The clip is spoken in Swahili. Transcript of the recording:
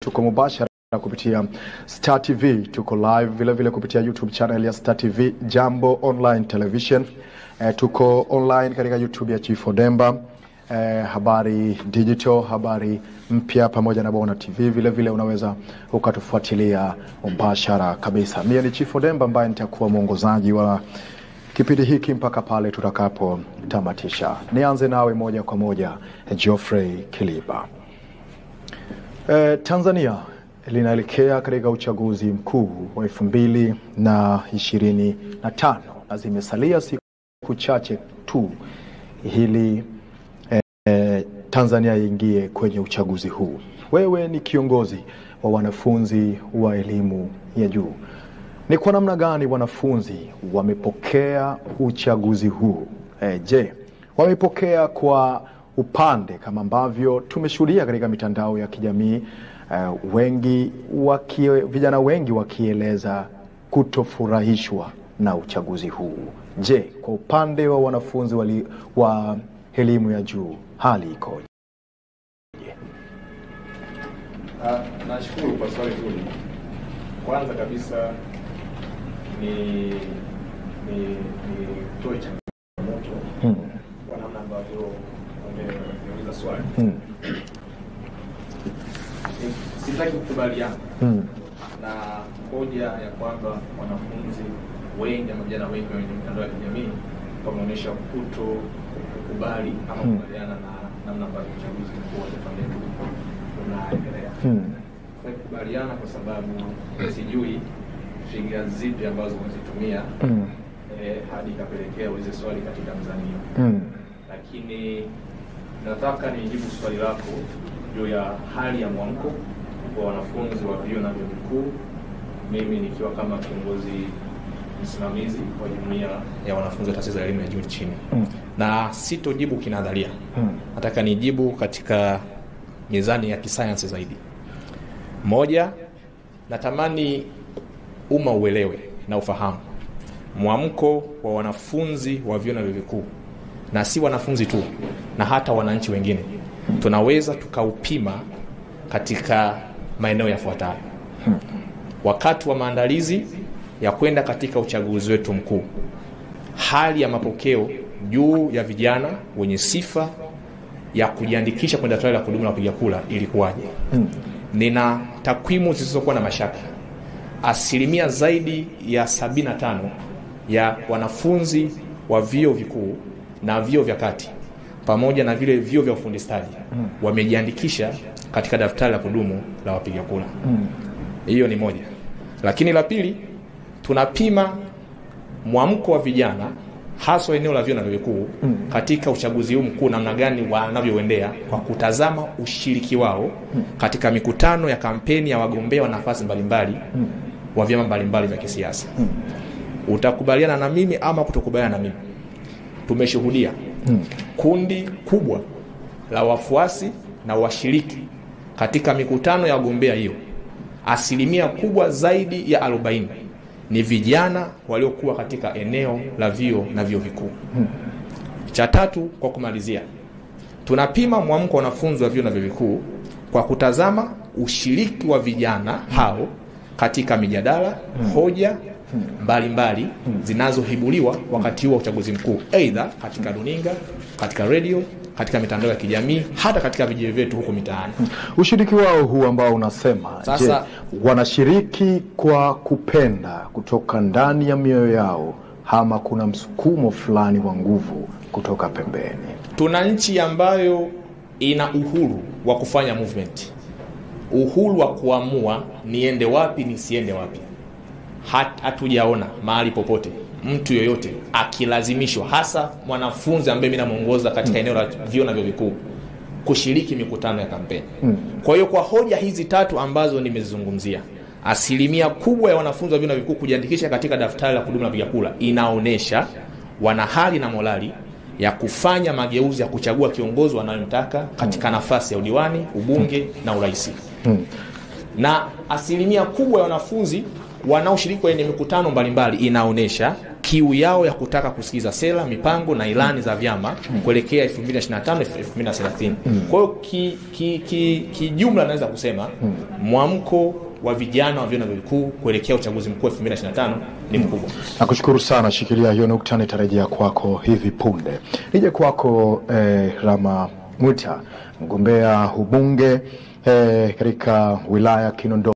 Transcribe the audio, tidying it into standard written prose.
tuko mubashara kupitia Star TV, tuko live vile vile kupitia YouTube channel ya Star TV Jambo Online Television. Tuko online katika YouTube ya Chief Odemba, habari digital, habari mpya pamoja na Bona TV. Vile vile unaweza ukatufuatilia mubashara kabisa. Mimi ni Chief Odemba ambaye nitakuwa mwongozaji wa kipindi hiki mpaka pale tutakapo tamatisha. Nianze nawe moja kwa moja, Geoffrey Kiliba. Tanzania linaelekea katika uchaguzi mkuu wa 2025 na zimesalia siku chache tu hili Tanzania ingie kwenye uchaguzi huu. Wewe ni kiongozi wa wanafunzi wa elimu ya juu. Ni kwa namna gani wanafunzi wamepokea uchaguzi huu? Je, wamepokea kwa upande kama ambavyo tumeshuhudia katika mitandao ya kijamii, vijana wengi wakieleza kutofurahishwa na uchaguzi huu? Je, kwa upande wa wanafunzi wa elimu ya juu hali ikoje? Nashukuru kwa swali hili. Kwanza kabisa ni toe changamoto kwa namna ambavyo umeuliza swali. Sitaki kukubaliana na hoja ya kwamba wanafunzi wengi ama vijana wengi wenye mitandao ya kijamii wameonyesha kukubali ama kukubaliana na namna ambavyo uchaguzi mkuu wa taifa letu unaendelea. Kukubaliana kwa sababu sijui figa zipi ambazo umezitumia hadi kapelekea ulize swali katika mzanio. Lakini nataka nijibu swali lako juu ya hali ya mwamko kwa wanafunzi wa vyuo na vyuo vikuu, mimi nikiwa kama kiongozi msimamizi wa jumuiya ya wanafunzi wa taasisi za elimu ya juu nchini. Na sitojibu kinadharia. Nataka nijibu katika mizani ya kisayansi zaidi. Moja, natamani umma uelewe na ufahamu mwamko wa wanafunzi wa vyuo na vyuo vikuu, na si wanafunzi tu, na hata wananchi wengine, tunaweza tukaupima katika maeneo yafuatayo. Wakati wa maandalizi ya kwenda katika uchaguzi wetu mkuu, hali ya mapokeo juu ya vijana wenye sifa ya kujiandikisha kwenye daftari la kudumu la kupiga kura ilikuwaje? Nina takwimu zisizokuwa na mashaka. Asilimia zaidi ya 75 ya wanafunzi wa vyuo vikuu na vyuo vya kati pamoja na vile vyuo vya ufundi stadi wamejiandikisha katika daftari la kudumu la wapiga kura. Hiyo ni moja. Lakini la pili, tunapima mwamko wa vijana hasa eneo la vyuo na vyuo vikuu katika uchaguzi huu mkuu namna gani wanavyoendea kwa kutazama ushiriki wao katika mikutano ya kampeni ya wagombea wa nafasi mbalimbali wa vyama mbalimbali vya kisiasa. Utakubaliana na mimi ama kutokubaliana na mimi, tumeshuhudia kundi kubwa la wafuasi na washiriki katika mikutano ya wagombea hiyo. Asilimia kubwa zaidi ya 40 ni vijana waliokuwa katika eneo la vyuo na vyuo vikuu. Cha tatu, kwa kumalizia, tunapima mwamko wa wanafunzi wa vyuo na vyuo vikuu kwa kutazama ushiriki wa vijana hao katika mijadala, hoja mbalimbali zinazohibuliwa wakati wa uchaguzi mkuu, aidha katika runinga, katika radio, katika mitandao ya kijamii, hata katika vijiji vyetu huko mitaani. Ushiriki wao huu ambao unasema, sasa, wanashiriki kwa kupenda kutoka ndani ya mioyo yao ama kuna msukumo fulani wa nguvu kutoka pembeni? Tuna nchi ambayo ina uhuru wa kufanya movement, uhuru wa kuamua niende wapi nisiende wapi. Hatujaona mahali popote mtu yoyote akilazimishwa, hasa mwanafunzi ambaye mimi namuongoza katika eneo la vyuo na vyuo vikuu, kushiriki mikutano ya kampeni. Kwa hiyo kwa hoja hizi tatu ambazo nimezungumzia, asilimia kubwa ya wanafunzi wa vyuo na vyuo vikuu kujiandikisha katika daftari la kudumu la kupiga kura inaonesha wana hali na morali ya kufanya mageuzi ya kuchagua kiongozi wanayotaka katika nafasi ya udiwani, ubunge na urais. Na asilimia kubwa ya wanafunzi wanaoshiriki kwenye mikutano mbalimbali inaonesha kiu yao ya kutaka kusikiza sera, mipango na ilani za vyama kuelekea 2025 2030. Kwa hiyo kijumla naweza kusema mwamko wa vijana wa vyuo vikuu kuelekea uchaguzi mkuu 2025 ni mkubwa. Nakushukuru sana, shikilia hiyo nukta, nitarejea kwako hivi punde. Nije kwako Rama Mwita, mgombea ubunge katika wilaya Kinondoni.